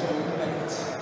Joe Bennett.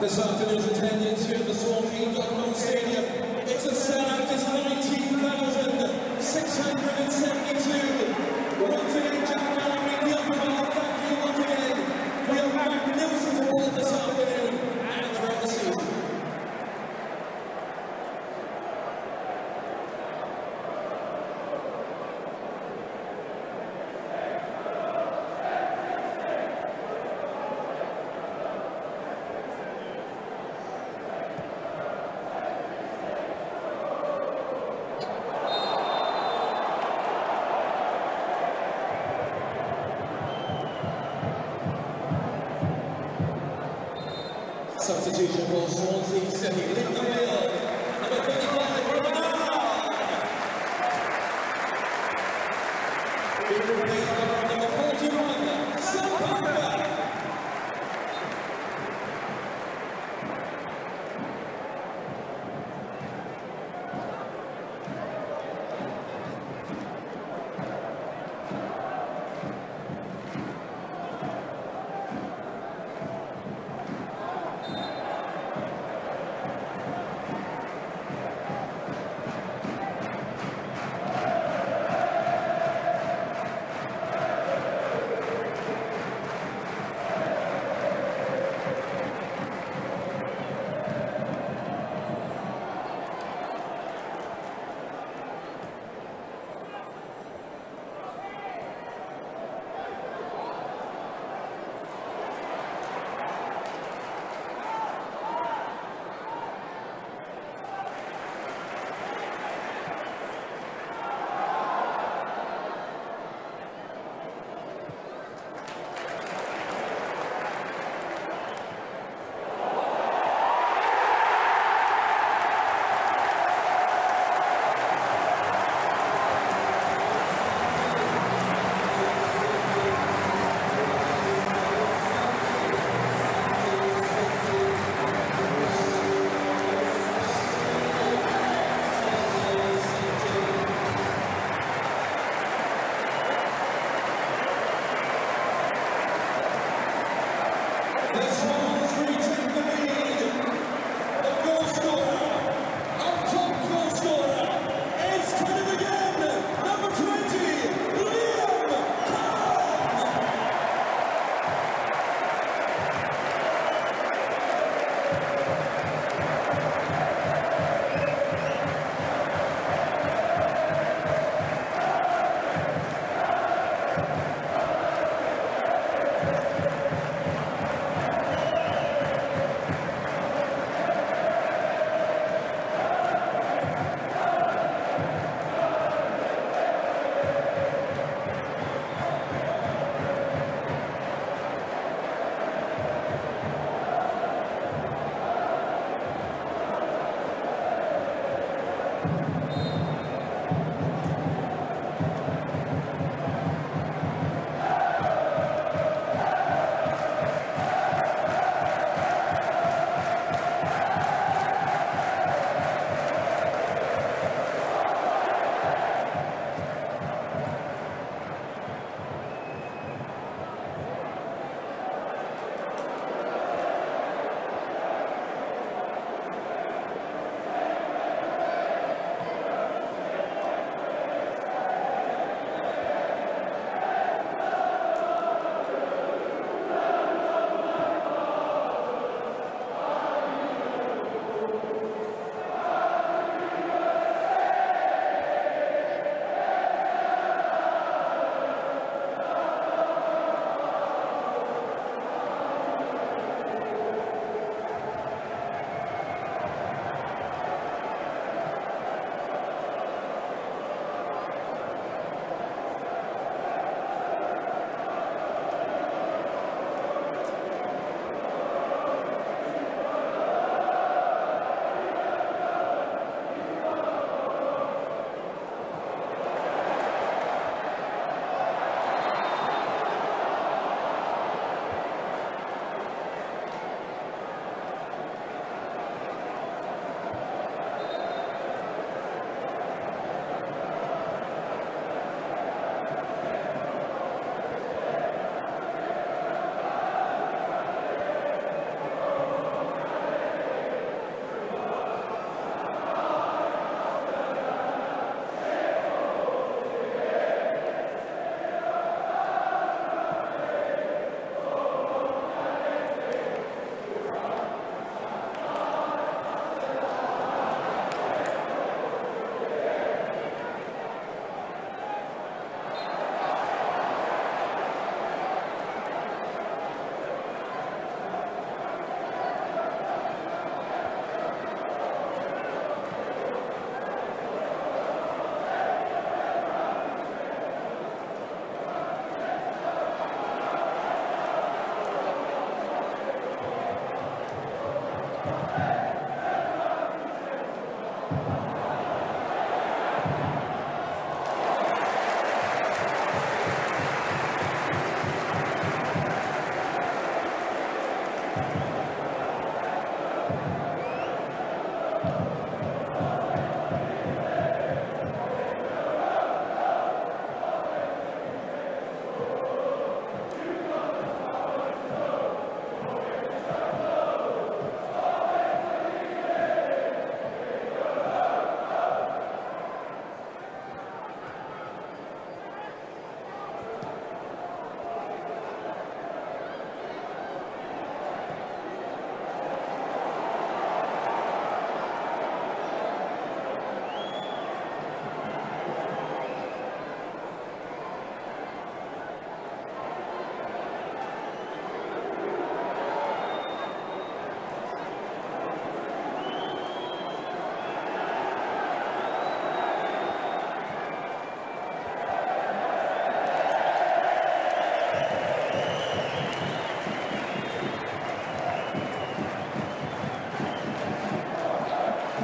This afternoon's attendance here at the Swansea.com Stadium. It's a sellout, it's 19,672. Once again, Jack Bellamy, Neil Caval, thank you once again for your magnificent support this afternoon and throughout the season. Substitution for Swansea City, Linda Hill, number 35, being replaced by number 41, Sam Parker. The Swans retake the lead. The goal scorer, up top goal scorer, is coming again. Number 20, Liam Cullen.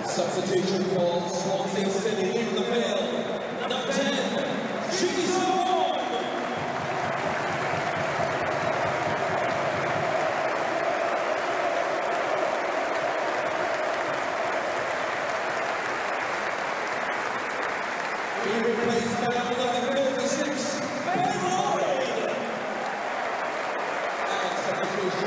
Substitution for Swansea City in the field. Number 10, Jason Wong. He replaced now number 36, Ben Lloyd. And substitution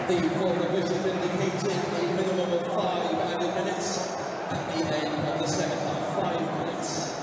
The form officials indicating a minimum of 5 added minutes at the end of the second half. 5 minutes.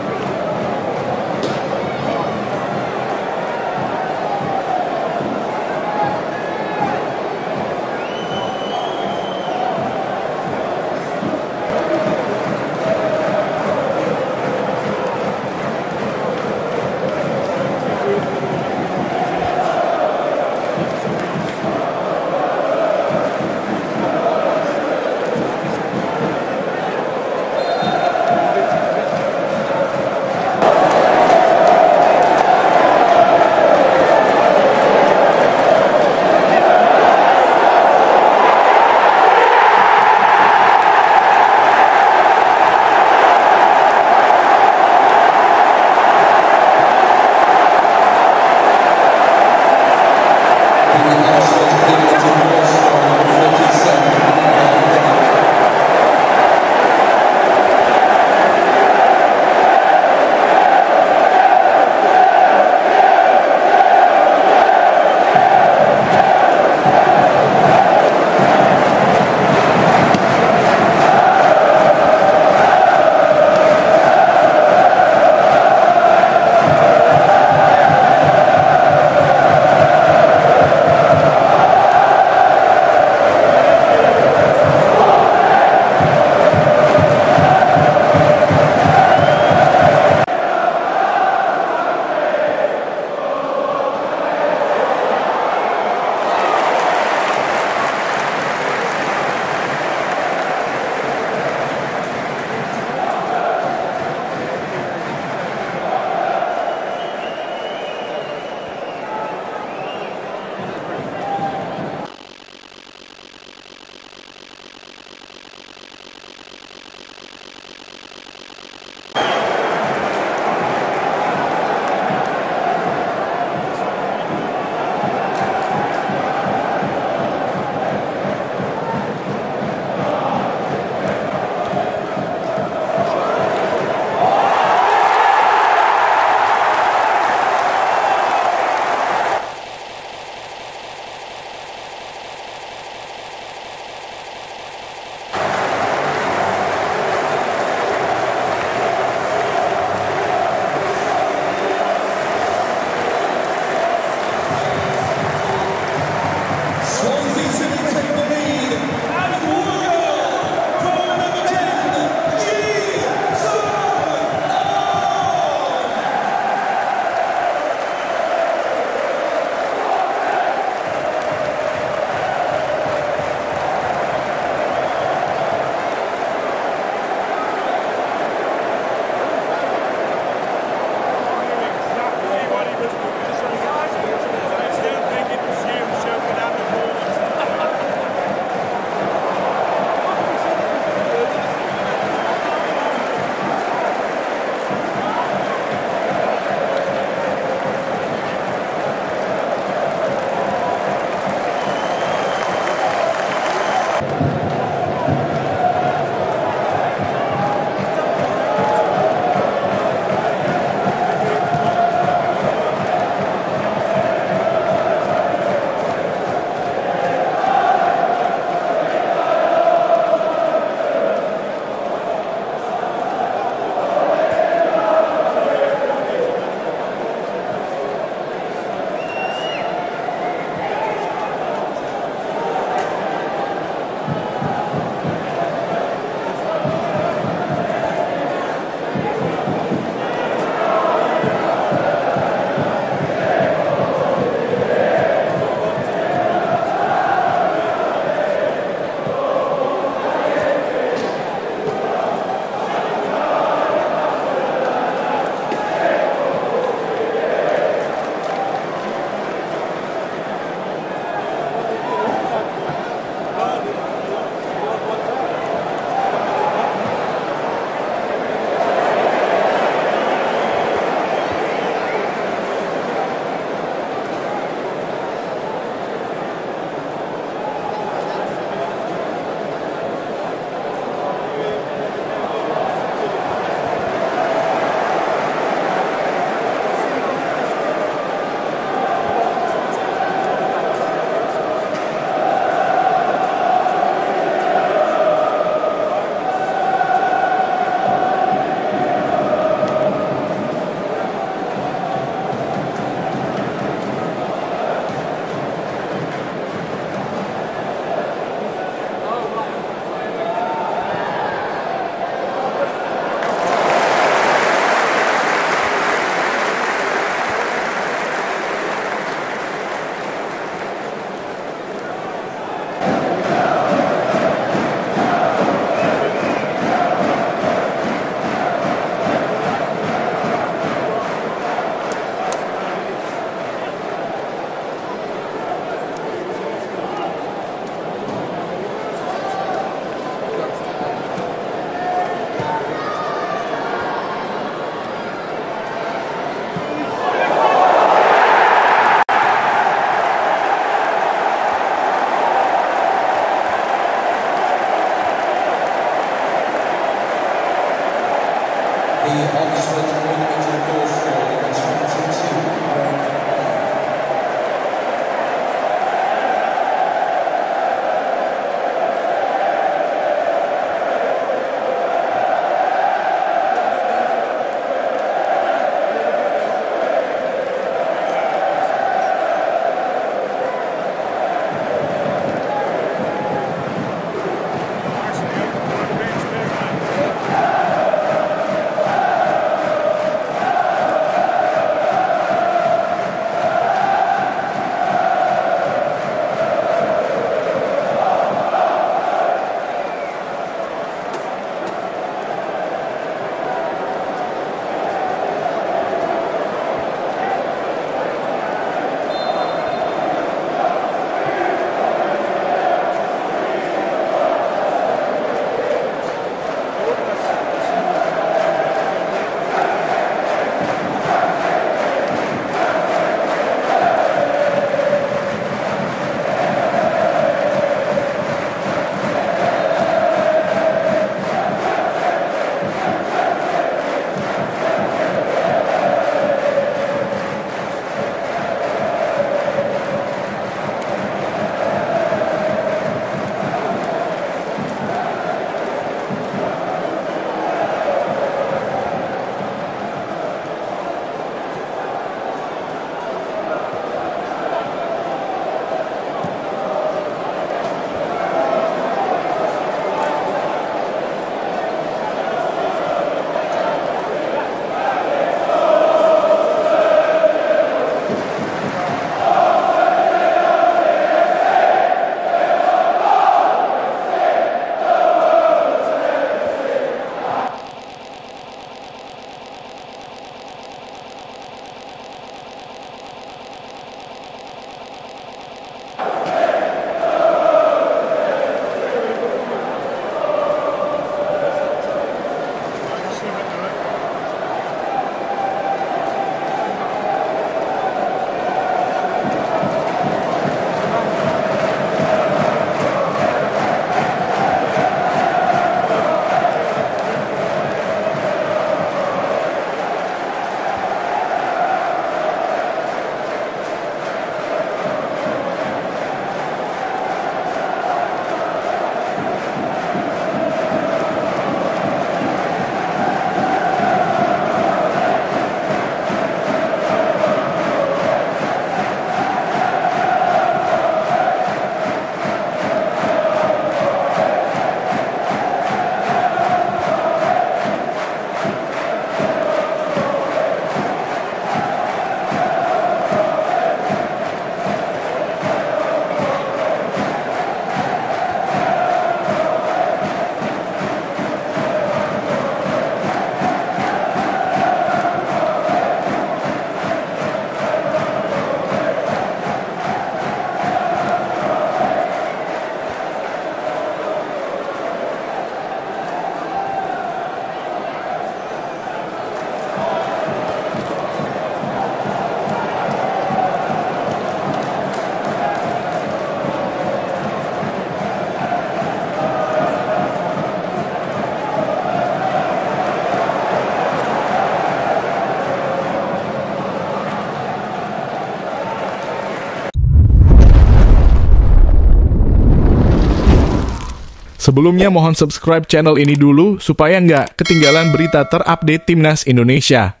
Sebelumnya mohon subscribe channel ini dulu supaya nggak ketinggalan berita terupdate Timnas Indonesia.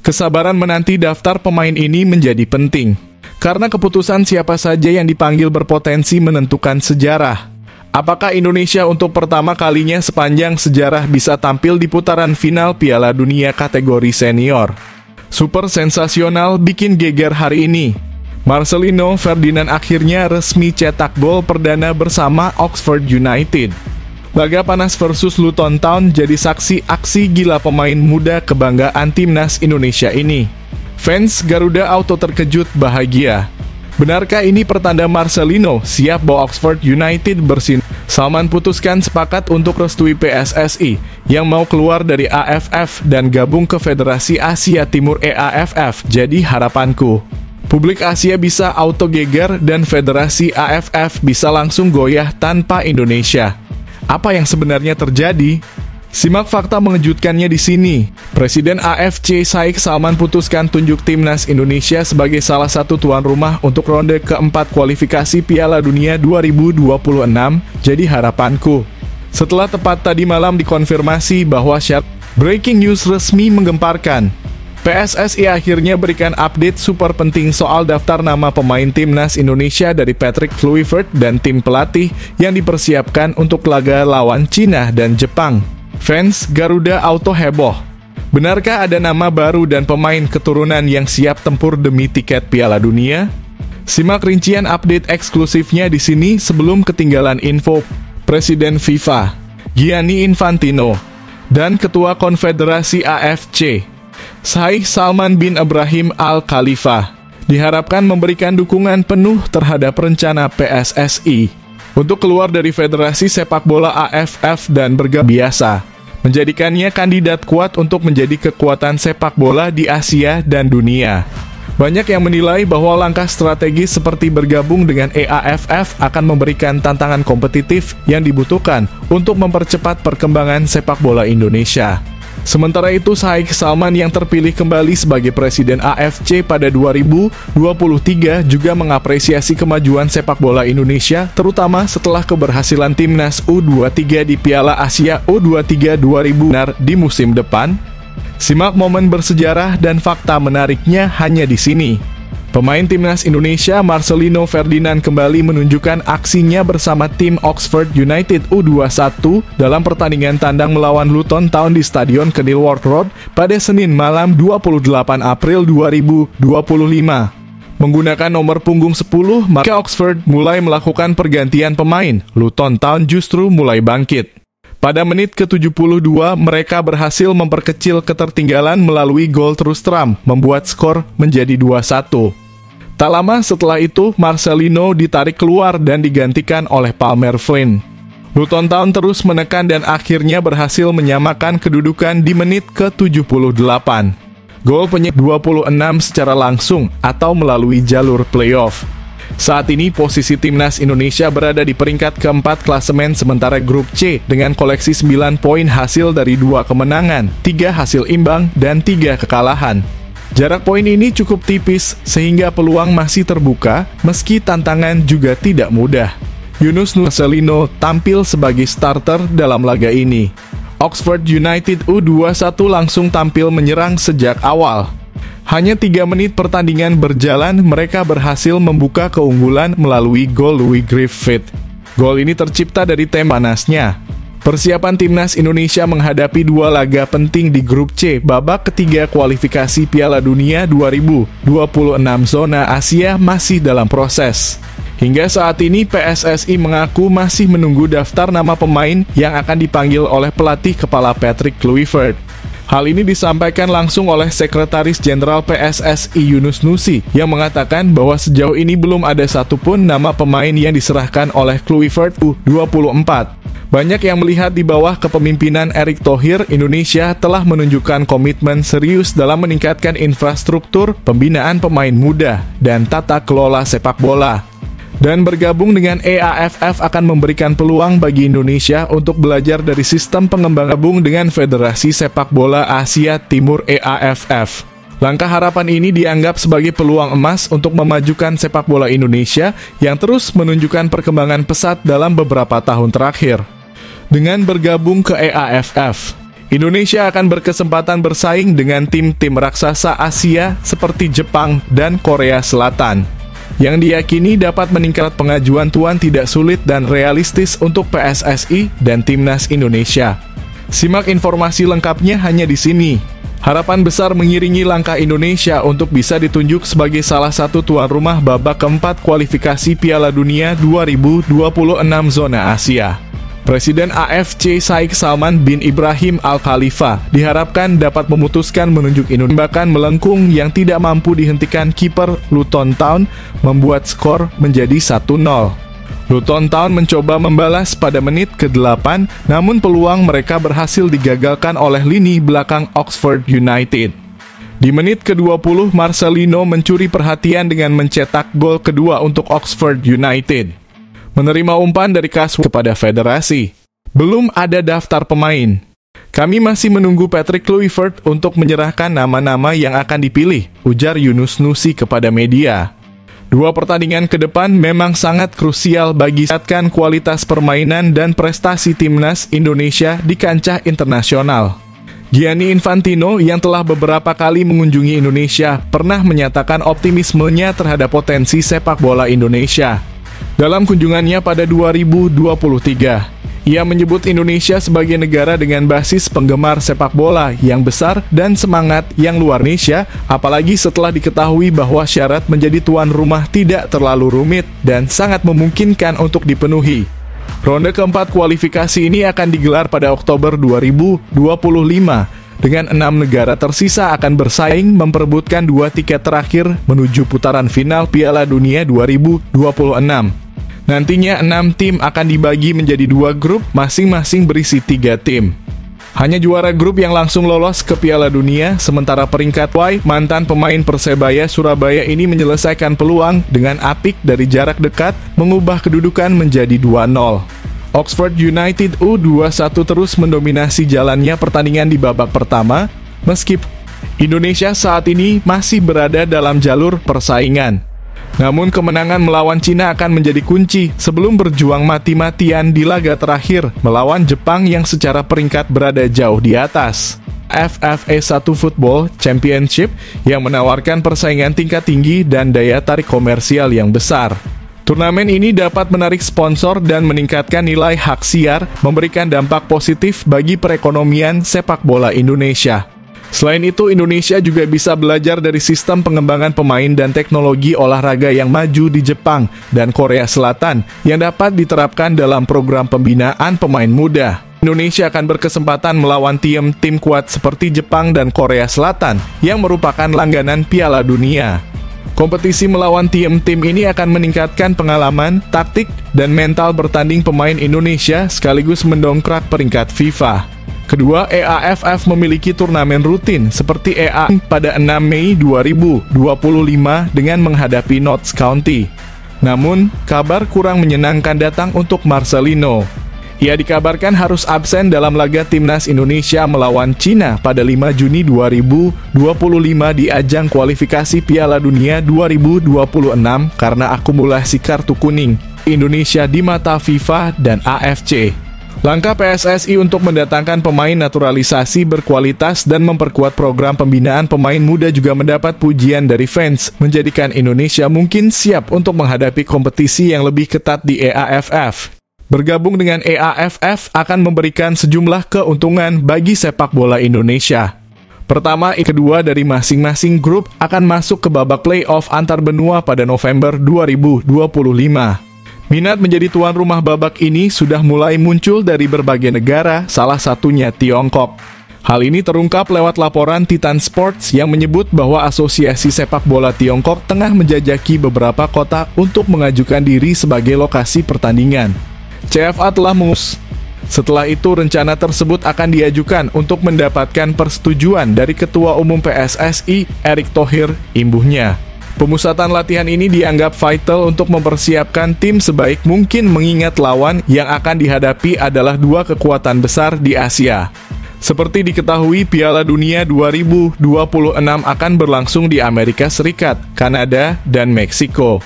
Kesabaran menanti daftar pemain ini menjadi penting, karena keputusan siapa saja yang dipanggil berpotensi menentukan sejarah. Apakah Indonesia untuk pertama kalinya sepanjang sejarah bisa tampil di putaran final Piala Dunia kategori senior? Super sensasional bikin geger hari ini. Marcelino Ferdinand akhirnya resmi cetak gol perdana bersama Oxford United. Laga panas versus Luton Town jadi saksi aksi gila pemain muda kebanggaan Timnas Indonesia ini. Fans Garuda Auto terkejut bahagia. Benarkah ini pertanda Marcelino siap bawa Oxford United bersinar? Salman putuskan sepakat untuk restui PSSI yang mau keluar dari AFF dan gabung ke Federasi Asia Timur EAFF. Jadi harapanku, publik Asia bisa auto geger dan Federasi AFF bisa langsung goyah tanpa Indonesia. Apa yang sebenarnya terjadi? Simak fakta mengejutkannya di sini. Presiden AFC Sheikh Salman putuskan tunjuk Timnas Indonesia sebagai salah satu tuan rumah untuk ronde keempat kualifikasi Piala Dunia 2026. Jadi harapanku, setelah tepat tadi malam dikonfirmasi bahwa syarat breaking news resmi menggemparkan. PSSI akhirnya berikan update super penting soal daftar nama pemain Timnas Indonesia dari Patrick Kluivert dan tim pelatih yang dipersiapkan untuk laga lawan Cina dan Jepang. Fans Garuda Auto heboh. Benarkah ada nama baru dan pemain keturunan yang siap tempur demi tiket Piala Dunia? Simak rincian update eksklusifnya di sini sebelum ketinggalan info. Presiden FIFA Gianni Infantino dan Ketua Konfederasi AFC Sheikh Salman bin Ibrahim Al Khalifa diharapkan memberikan dukungan penuh terhadap rencana PSSI untuk keluar dari Federasi Sepak Bola AFF dan bergabung biasa, menjadikannya kandidat kuat untuk menjadi kekuatan sepak bola di Asia dan dunia. Banyak yang menilai bahwa langkah strategis seperti bergabung dengan EAFF akan memberikan tantangan kompetitif yang dibutuhkan untuk mempercepat perkembangan sepak bola Indonesia. Sementara itu, Sheikh Salman yang terpilih kembali sebagai Presiden AFC pada 2023 juga mengapresiasi kemajuan sepak bola Indonesia, terutama setelah keberhasilan Timnas U23 di Piala Asia U23 2000 di musim depan. Simak momen bersejarah dan fakta menariknya hanya di sini. Pemain Timnas Indonesia Marcelino Ferdinand kembali menunjukkan aksinya bersama tim Oxford United U21 dalam pertandingan tandang melawan Luton Town di Stadion Kenilworth Road pada Senin malam 28 April 2025. Menggunakan nomor punggung 10, maka Oxford mulai melakukan pergantian pemain. Luton Town justru mulai bangkit. Pada menit ke-72, mereka berhasil memperkecil ketertinggalan melalui gol Trustram, membuat skor menjadi 2-1. Tak lama setelah itu, Marcelino ditarik keluar dan digantikan oleh Palmer Flynn. Luton Town terus menekan dan akhirnya berhasil menyamakan kedudukan di menit ke-78. Gol penyebab 26 secara langsung atau melalui jalur playoff. Saat ini posisi Timnas Indonesia berada di peringkat keempat klasemen sementara grup C dengan koleksi 9 poin hasil dari 2 kemenangan, 3 hasil imbang, dan 3 kekalahan. Jarak poin ini cukup tipis sehingga peluang masih terbuka meski tantangan juga tidak mudah. Yunus Marcelino tampil sebagai starter dalam laga ini. Oxford United U21 langsung tampil menyerang sejak awal. Hanya 3 menit pertandingan berjalan, mereka berhasil membuka keunggulan melalui gol Louis Griffith. Gol ini tercipta dari tembak panasnya. Persiapan Timnas Indonesia menghadapi 2 laga penting di grup C babak ketiga kualifikasi Piala Dunia 2026 zona Asia masih dalam proses. Hingga saat ini PSSI mengaku masih menunggu daftar nama pemain yang akan dipanggil oleh pelatih kepala Patrick Kluivert. Hal ini disampaikan langsung oleh Sekretaris Jenderal PSSI Yunus Nusi yang mengatakan bahwa sejauh ini belum ada satupun nama pemain yang diserahkan oleh Kluivert U24. Banyak yang melihat di bawah kepemimpinan Erick Thohir, Indonesia telah menunjukkan komitmen serius dalam meningkatkan infrastruktur, pembinaan pemain muda, dan tata kelola sepak bola. Dan bergabung dengan EAFF akan memberikan peluang bagi Indonesia untuk belajar dari sistem pengembangan gabung dengan Federasi Sepak Bola Asia Timur EAFF. Langkah harapan ini dianggap sebagai peluang emas untuk memajukan sepak bola Indonesia yang terus menunjukkan perkembangan pesat dalam beberapa tahun terakhir. Dengan bergabung ke EAFF, Indonesia akan berkesempatan bersaing dengan tim-tim raksasa Asia seperti Jepang dan Korea Selatan, yang diyakini dapat meningkat pengajuan tuan tidak sulit dan realistis untuk PSSI dan Timnas Indonesia. Simak informasi lengkapnya hanya di sini. Harapan besar mengiringi langkah Indonesia untuk bisa ditunjuk sebagai salah satu tuan rumah babak keempat kualifikasi Piala Dunia 2026 zona Asia. Presiden AFC Sheikh Salman bin Ibrahim Al Khalifa diharapkan dapat memutuskan menunjuk Indonesia. Bahkan melengkung yang tidak mampu dihentikan kiper Luton Town membuat skor menjadi 1-0. Luton Town mencoba membalas pada menit ke-8, namun peluang mereka berhasil digagalkan oleh lini belakang Oxford United. Di menit ke-20, Marcelino mencuri perhatian dengan mencetak gol kedua untuk Oxford United. Menerima umpan dari Kaswa kepada federasi. Belum ada daftar pemain. Kami masih menunggu Patrick Kluivert untuk menyerahkan nama-nama yang akan dipilih, ujar Yunus Nusi kepada media. Dua pertandingan ke depan memang sangat krusial bagi meningkatkan kualitas permainan dan prestasi timnas Indonesia di kancah internasional. Gianni Infantino yang telah beberapa kali mengunjungi Indonesia pernah menyatakan optimismenya terhadap potensi sepak bola Indonesia. Dalam kunjungannya pada 2023, ia menyebut Indonesia sebagai negara dengan basis penggemar sepak bola yang besar dan semangat yang luar biasa, apalagi setelah diketahui bahwa syarat menjadi tuan rumah tidak terlalu rumit dan sangat memungkinkan untuk dipenuhi. Ronde keempat kualifikasi ini akan digelar pada Oktober 2025, dengan 6 negara tersisa akan bersaing memperebutkan 2 tiket terakhir menuju putaran final Piala Dunia 2026. Nantinya 6 tim akan dibagi menjadi 2 grup, masing-masing berisi 3 tim. Hanya juara grup yang langsung lolos ke Piala Dunia, sementara peringkat Y, mantan pemain Persebaya Surabaya ini menyelesaikan peluang dengan apik dari jarak dekat, mengubah kedudukan menjadi 2-0. Oxford United U21 terus mendominasi jalannya pertandingan di babak pertama, meskipun Indonesia saat ini masih berada dalam jalur persaingan. Namun kemenangan melawan Cina akan menjadi kunci sebelum berjuang mati-matian di laga terakhir melawan Jepang yang secara peringkat berada jauh di atas. FFA 1 Football Championship yang menawarkan persaingan tingkat tinggi dan daya tarik komersial yang besar. Turnamen ini dapat menarik sponsor dan meningkatkan nilai hak siar, memberikan dampak positif bagi perekonomian sepak bola Indonesia. Selain itu, Indonesia juga bisa belajar dari sistem pengembangan pemain dan teknologi olahraga yang maju di Jepang dan Korea Selatan yang dapat diterapkan dalam program pembinaan pemain muda. Indonesia akan berkesempatan melawan tim kuat seperti Jepang dan Korea Selatan yang merupakan langganan Piala Dunia. Kompetisi melawan tim-tim ini akan meningkatkan pengalaman, taktik, dan mental bertanding pemain Indonesia sekaligus mendongkrak peringkat FIFA. Kedua, EAFF memiliki turnamen rutin seperti EA pada 6 Mei 2025 dengan menghadapi Notts County. Namun, kabar kurang menyenangkan datang untuk Marcelino. Ia dikabarkan harus absen dalam laga timnas Indonesia melawan Cina pada 5 Juni 2025 di ajang kualifikasi Piala Dunia 2026 karena akumulasi kartu kuning Indonesia di mata FIFA dan AFC. Langkah PSSI untuk mendatangkan pemain naturalisasi berkualitas dan memperkuat program pembinaan pemain muda juga mendapat pujian dari fans, menjadikan Indonesia mungkin siap untuk menghadapi kompetisi yang lebih ketat di EAFF. Bergabung dengan EAFF akan memberikan sejumlah keuntungan bagi sepak bola Indonesia. Pertama, kedua dari masing-masing grup akan masuk ke babak playoff antar benua pada November 2025. Minat menjadi tuan rumah babak ini sudah mulai muncul dari berbagai negara, salah satunya Tiongkok. Hal ini terungkap lewat laporan Titan Sports yang menyebut bahwa Asosiasi Sepak Bola Tiongkok tengah menjajaki beberapa kota untuk mengajukan diri sebagai lokasi pertandingan. CFA telah mengurus. Setelah itu, rencana tersebut akan diajukan untuk mendapatkan persetujuan dari Ketua Umum PSSI, Erick Thohir, imbuhnya. Pemusatan latihan ini dianggap vital untuk mempersiapkan tim sebaik mungkin mengingat lawan yang akan dihadapi adalah 2 kekuatan besar di Asia. Seperti diketahui, Piala Dunia 2026 akan berlangsung di Amerika Serikat, Kanada, dan Meksiko.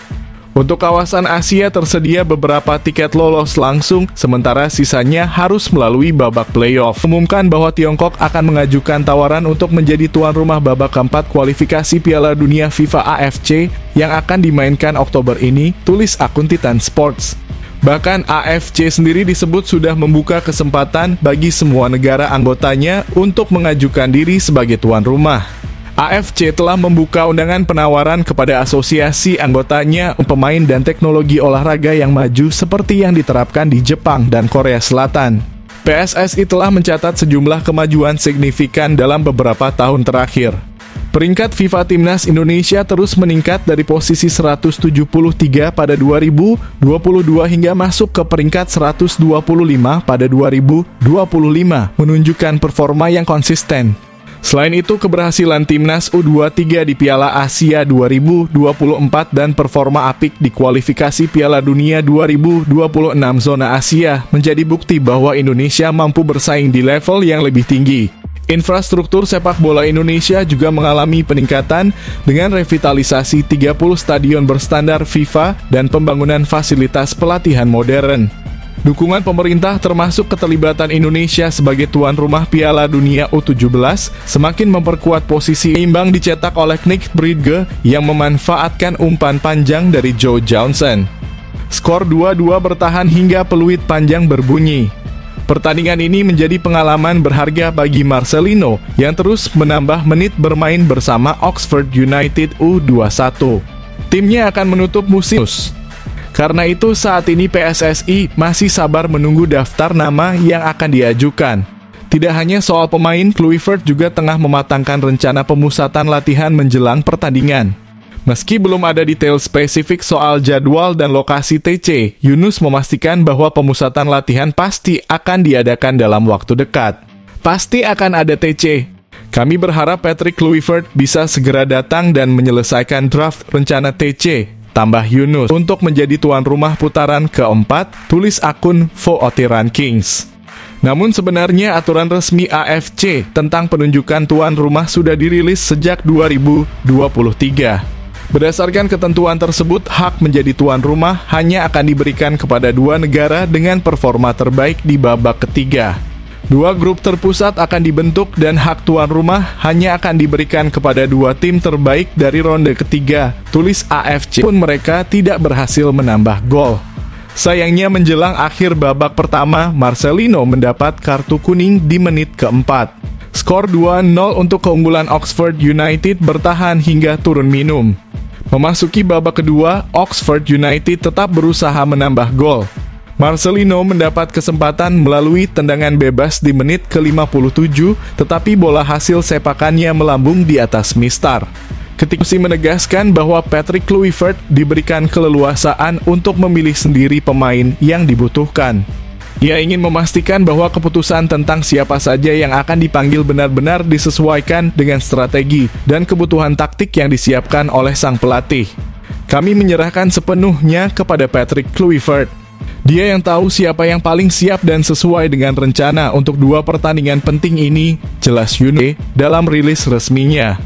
Untuk kawasan Asia tersedia beberapa tiket lolos langsung, sementara sisanya harus melalui babak playoff. Umumkan bahwa Tiongkok akan mengajukan tawaran untuk menjadi tuan rumah babak keempat kualifikasi Piala Dunia FIFA AFC yang akan dimainkan Oktober ini, tulis akun Titan Sports. Bahkan AFC sendiri disebut sudah membuka kesempatan bagi semua negara anggotanya untuk mengajukan diri sebagai tuan rumah. AFC telah membuka undangan penawaran kepada asosiasi anggotanya pemain dan teknologi olahraga yang maju seperti yang diterapkan di Jepang dan Korea Selatan. PSSI telah mencatat sejumlah kemajuan signifikan dalam beberapa tahun terakhir. Peringkat FIFA Timnas Indonesia terus meningkat dari posisi 173 pada 2022 hingga masuk ke peringkat 125 pada 2025, menunjukkan performa yang konsisten. Selain itu, keberhasilan Timnas U23 di Piala Asia 2024 dan performa apik di kualifikasi Piala Dunia 2026 zona Asia menjadi bukti bahwa Indonesia mampu bersaing di level yang lebih tinggi. Infrastruktur sepak bola Indonesia juga mengalami peningkatan dengan revitalisasi 30 stadion berstandar FIFA dan pembangunan fasilitas pelatihan modern. Dukungan pemerintah termasuk keterlibatan Indonesia sebagai tuan rumah Piala Dunia U17 semakin memperkuat posisi. Imbang dicetak oleh Nick Bridge yang memanfaatkan umpan panjang dari Joe Johnson. Skor 2-2 bertahan hingga peluit panjang berbunyi. Pertandingan ini menjadi pengalaman berharga bagi Marcelino yang terus menambah menit bermain bersama Oxford United U21. Timnya akan menutup musim. Karena itu saat ini PSSI masih sabar menunggu daftar nama yang akan diajukan. Tidak hanya soal pemain, Kluivert juga tengah mematangkan rencana pemusatan latihan menjelang pertandingan. Meski belum ada detail spesifik soal jadwal dan lokasi TC, Yunus memastikan bahwa pemusatan latihan pasti akan diadakan dalam waktu dekat. Pasti akan ada TC. Kami berharap Patrick Kluivert bisa segera datang dan menyelesaikan draft rencana TC, tambah Yunus, untuk menjadi tuan rumah putaran keempat, tulis akun VOT Rankings. Namun sebenarnya aturan resmi AFC tentang penunjukan tuan rumah sudah dirilis sejak 2023. Berdasarkan ketentuan tersebut, hak menjadi tuan rumah hanya akan diberikan kepada 2 negara dengan performa terbaik di babak ketiga. 2 grup terpusat akan dibentuk dan hak tuan rumah hanya akan diberikan kepada 2 tim terbaik dari ronde ketiga, tulis AFC, pun mereka tidak berhasil menambah gol. Sayangnya menjelang akhir babak pertama, Marcelino mendapat kartu kuning di menit keempat. Skor 2-0 untuk keunggulan Oxford United bertahan hingga turun minum. Memasuki babak kedua, Oxford United tetap berusaha menambah gol. Marcelino mendapat kesempatan melalui tendangan bebas di menit ke-57, tetapi bola hasil sepakannya melambung di atas mistar. Ketika menegaskan bahwa Patrick Kluivert diberikan keleluasaan untuk memilih sendiri pemain yang dibutuhkan. Ia ingin memastikan bahwa keputusan tentang siapa saja yang akan dipanggil benar-benar disesuaikan dengan strategi dan kebutuhan taktik yang disiapkan oleh sang pelatih. Kami menyerahkan sepenuhnya kepada Patrick Kluivert. Dia yang tahu siapa yang paling siap dan sesuai dengan rencana untuk 2 pertandingan penting ini, jelas Yunus dalam rilis resminya.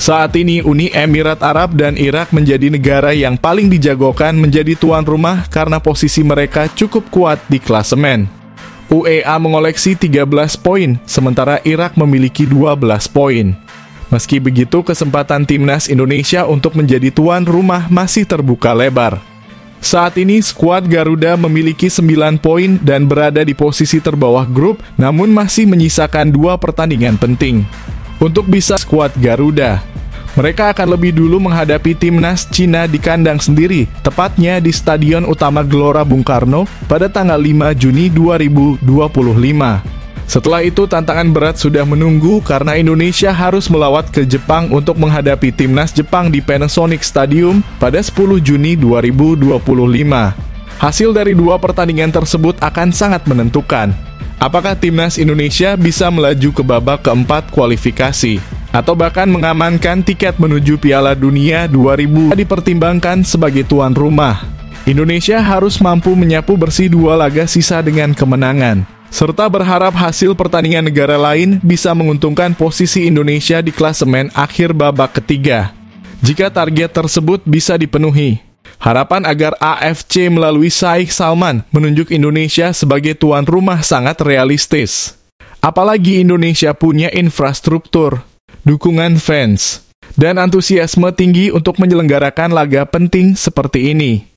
Saat ini Uni Emirat Arab dan Irak menjadi negara yang paling dijagokan menjadi tuan rumah karena posisi mereka cukup kuat di klasemen. UEA mengoleksi 13 poin, sementara Irak memiliki 12 poin. Meski begitu, kesempatan Timnas Indonesia untuk menjadi tuan rumah masih terbuka lebar. Saat ini skuad Garuda memiliki 9 poin dan berada di posisi terbawah grup, namun masih menyisakan 2 pertandingan penting. Untuk bisa skuad Garuda, mereka akan lebih dulu menghadapi timnas Cina di kandang sendiri, tepatnya di Stadion Utama Gelora Bung Karno pada tanggal 5 Juni 2025. Setelah itu tantangan berat sudah menunggu karena Indonesia harus melawat ke Jepang untuk menghadapi timnas Jepang di Panasonic Stadium pada 10 Juni 2025. Hasil dari 2 pertandingan tersebut akan sangat menentukan. Apakah timnas Indonesia bisa melaju ke babak keempat kualifikasi, atau bahkan mengamankan tiket menuju Piala Dunia 2000 dipertimbangkan sebagai tuan rumah. Indonesia harus mampu menyapu bersih 2 laga sisa dengan kemenangan. serta berharap hasil pertandingan negara lain bisa menguntungkan posisi Indonesia di klasemen akhir babak ketiga. Jika target tersebut bisa dipenuhi, harapan agar AFC melalui Sheikh Salman menunjuk Indonesia sebagai tuan rumah sangat realistis. Apalagi Indonesia punya infrastruktur, dukungan fans, dan antusiasme tinggi untuk menyelenggarakan laga penting seperti ini.